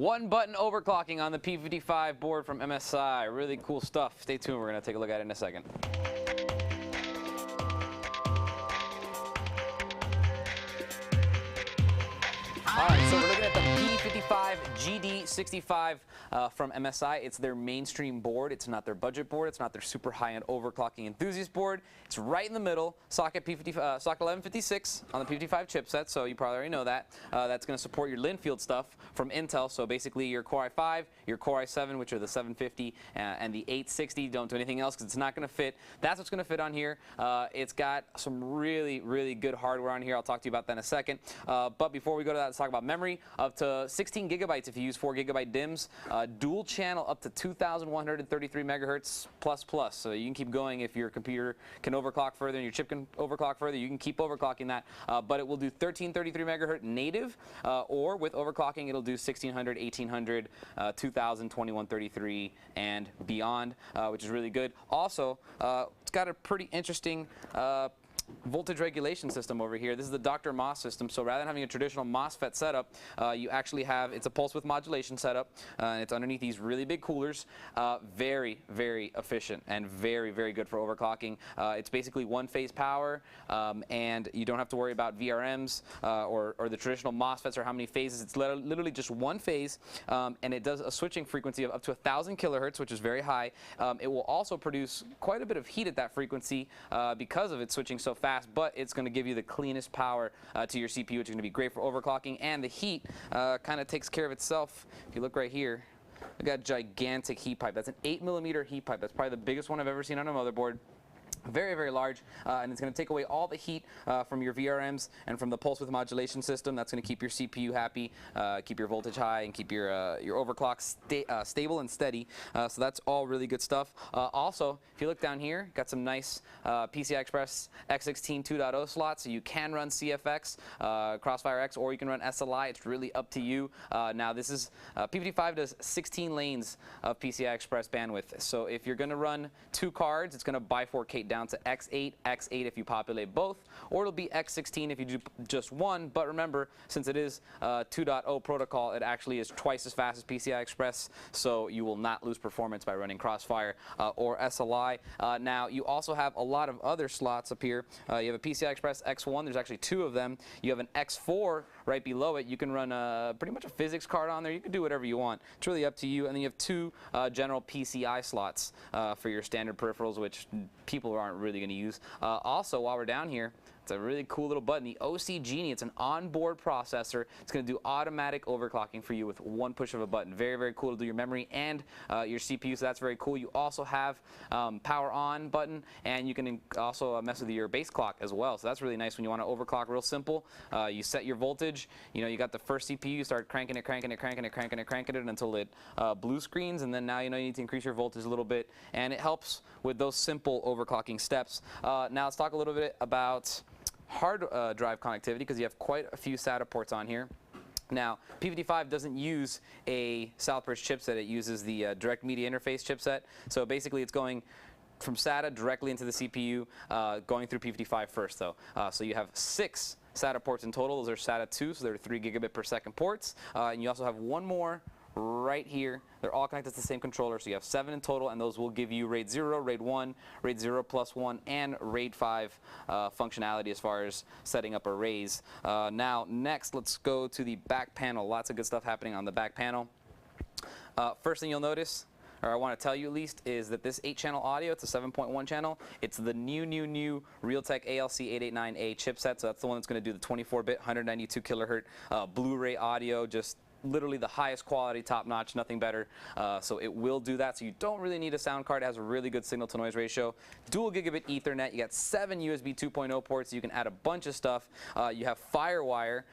One button overclocking on the P55 board from MSI. Really cool stuff. Stay tuned. We're going to take a look at it in a second. All right, so we're looking at the P55-GD65 from MSI. It's their mainstream board. It's not their budget board. It's not their super high-end overclocking enthusiast board. It's right in the middle, socket 1156 on the P55 chipset, so you probably already know that. That's going to support your Linfield stuff from Intel, so basically your Core i5, your Core i7, which are the 750, and the 860. Don't do anything else because it's not going to fit. That's what's going to fit on here. It's got some really, really good hardware on here. I'll talk to you about that in a second. But before we go to that, let's talk about memory. Up to 16 gigabytes if you use 4 gigabyte DIMMs. Dual channel up to 2,133 megahertz plus. So you can keep going if your computer can overclock further and your chip can overclock further. You can keep overclocking that. But it will do 1333 megahertz native, or with overclocking it'll do 1600, 1800, 2000, 2133 and beyond, which is really good. Also, it's got a pretty interesting voltage regulation system over here. This is the Dr. MOS system, so rather than having a traditional MOSFET setup, you actually have, it's a pulse width modulation setup, and it's underneath these really big coolers. Very, very efficient and very, very good for overclocking. It's basically one-phase power, and you don't have to worry about VRMs or the traditional MOSFETs or how many phases. It's literally just one phase, and it does a switching frequency of up to 1,000 kilohertz, which is very high. It will also produce quite a bit of heat at that frequency because of its switching so fast, but it's going to give you the cleanest power to your CPU, which is going to be great for overclocking, and the heat kind of takes care of itself. If you look right here, we've got a gigantic heat pipe. That's an 8mm heat pipe. That's probably the biggest one I've ever seen on a motherboard. Very, very large, and it's going to take away all the heat from your VRMs and from the pulse width modulation system. That's going to keep your CPU happy, keep your voltage high, and keep your overclock stable and steady. So that's all really good stuff. Also, if you look down here, got some nice PCI Express X16 2.0 slots, so you can run CFX, CrossFireX, or you can run SLI. It's really up to you. Now, this is P55 does 16 lanes of PCI Express bandwidth. So if you're going to run 2 cards, it's going to bifurcate down to X8 if you populate both, or it'll be X16 if you do just one. But remember, since it is 2.0 protocol, it actually is twice as fast as PCI Express, so you will not lose performance by running Crossfire or SLI. Now, you also have a lot of other slots up here. You have a PCI Express X1. There's actually 2 of them. You have an X4 right below it. You can run pretty much a physics card on there. You can do whatever you want. It's really up to you. And then you have 2 general PCI slots for your standard peripherals, which people aren't really going to use. Also, while we're down here, it's a really cool little button, the OC Genie. It's an onboard processor. It's going to do automatic overclocking for you with one push of a button. Very, very cool to do your memory and your CPU, so that's very cool. You also have power on button, and you can also mess with your base clock as well. So that's really nice when you want to overclock. Real simple. You set your voltage. You know, you got the first CPU. You start cranking it until it blue screens, and then now you know you need to increase your voltage a little bit, and it helps with those simple overclocking steps. Now let's talk a little bit about hard drive connectivity, because you have quite a few SATA ports on here. Now, P55 doesn't use a Southbridge chipset. It uses the direct media interface chipset. So basically, it's going from SATA directly into the CPU, going through P55 first, though. So you have 6 SATA ports in total. Those are SATA 2, so they're 3 gigabit per second ports. And you also have one more right here. They're all connected to the same controller, so you have 7 in total, and those will give you RAID 0, RAID 1, RAID 0 plus 1, and RAID 5 functionality as far as setting up arrays. Now, next, let's go to the back panel. Lots of good stuff happening on the back panel. First thing you'll notice, or I want to tell you at least, is that this 8-channel audio, it's a 7.1 channel. It's the new Realtek ALC889A chipset, so that's the one that's going to do the 24-bit, 192 kilohertz Blu-ray audio, just literally the highest quality, top-notch, nothing better. So it will do that. So you don't really need a sound card. It has a really good signal-to-noise ratio. Dual gigabit Ethernet. You got 7 USB 2.0 ports. You can add a bunch of stuff. You have FireWire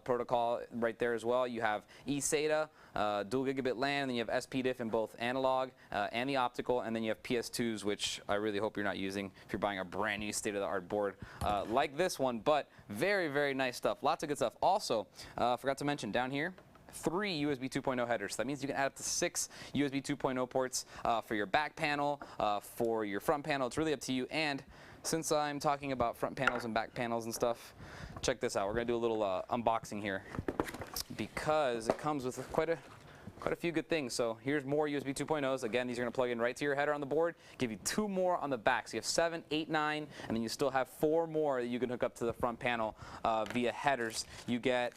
protocol right there as well. You have eSATA, dual gigabit LAN, and then you have SPDIF in both analog and the optical, and then you have PS2s, which I really hope you're not using if you're buying a brand new state-of-the-art board like this one. But very, very nice stuff. Lots of good stuff. Also, forgot to mention down here, 3 USB 2.0 headers. So that means you can add up to 6 USB 2.0 ports for your back panel, for your front panel. It's really up to you. And since I'm talking about front panels and back panels and stuff, check this out. We're going to do a little unboxing here, because it comes with quite quite a few good things. So here's more USB 2.0s. Again, these are going to plug in right to your header on the board. Give you 2 more on the back. So you have 7, 8, 9, and then you still have 4 more that you can hook up to the front panel via headers. You get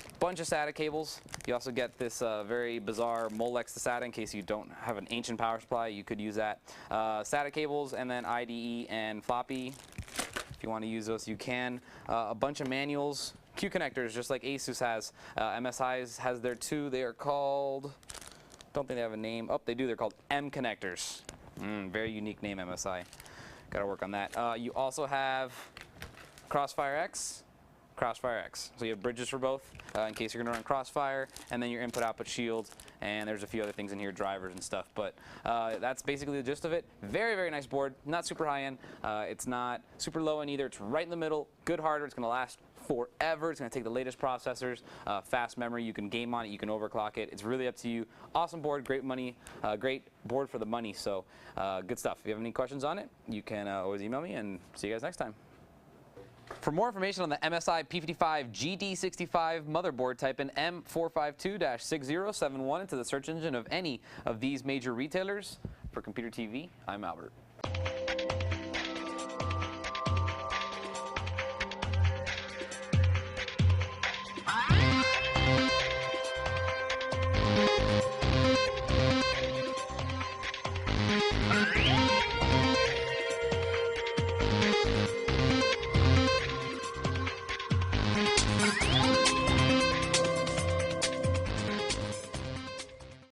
a bunch of SATA cables. You also get this very bizarre Molex to SATA in case you don't have an ancient power supply. You could use that. SATA cables, and then IDE and floppy. If you want to use those, you can. A bunch of manuals. Q connectors, just like Asus has. MSI has their 2. They are called, don't think they have a name. Oh, they do. They're called M connectors. Very unique name, MSI. Got to work on that. You also have CrossFireX. So you have bridges for both in case you're going to run Crossfire, and then your input-output shield, and there's a few other things in here, drivers and stuff. But that's basically the gist of it. Very, very nice board. Not super high-end. It's not super low-end either. It's right in the middle. Good hardware. It's going to last forever. It's going to take the latest processors, fast memory. You can game on it. You can overclock it. It's really up to you. Awesome board. Great money. Great board for the money. So good stuff. If you have any questions on it, you can always email me, and see you guys next time. For more information on the MSI P55-GD65 motherboard, type in M452-6071 into the search engine of any of these major retailers. For Computer TV, I'm Albert. Yeah.